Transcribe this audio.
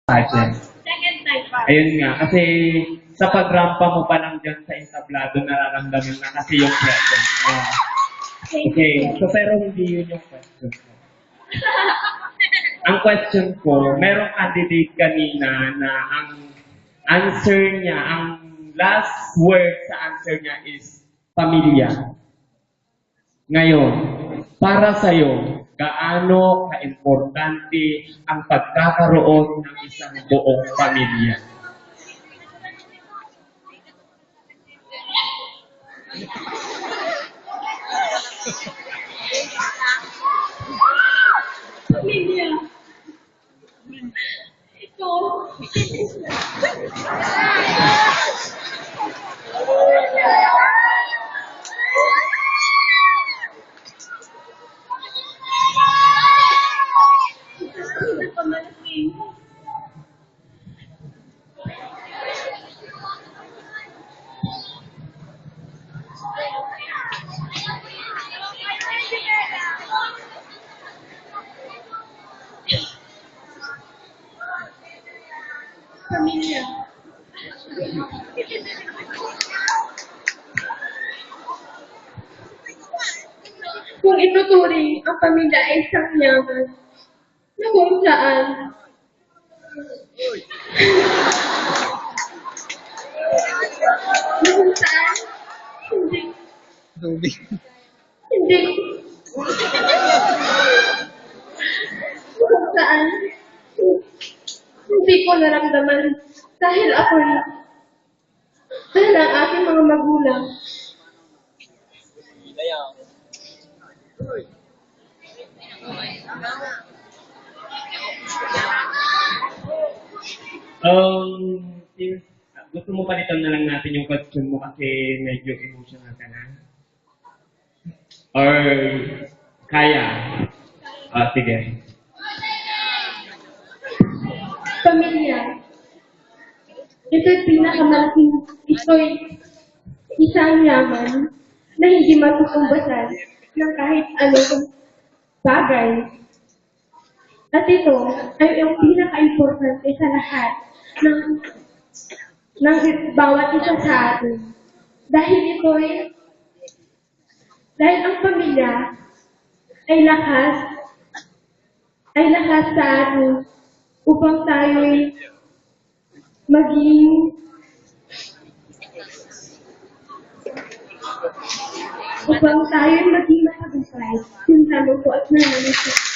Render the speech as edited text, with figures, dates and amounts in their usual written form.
pageant. Second time pa. Ayun nga, kasi sa pagrampa mo pa lang dyan sa entablado, nararamdaman na kasi yung presence mo. Okay, so pero hindi yun yung question ko. Ang question ko, merong candidate kanina na ang answer niya, ang last word sa answer niya is pamilya. Ngayon, para sa'yo, gaano ka-importante ang pagkakaroon ng isang buong pamilya? Pamilya. Ito. Ito pa malaki. Pamilya. Kung ituturing ang pamilya ay isang yaman na kung saan hindi hindi kung saan hindi ko naramdaman dahil ang aking mga magulang Since gusto mo palitan na lang natin yung question mo kasi medyo emotional ka na? Or kaya? Sige. pamilya. Ito'y isang yaman na hindi matutumbasan ng kahit anong bagay. At ito ay ang pinaka-importante sa lahat ng bawat isa sa atin. Dahil ang pamilya ay lakas sa atin upang tayo'y maging matagumpay. Yung tanong ko at nananalig.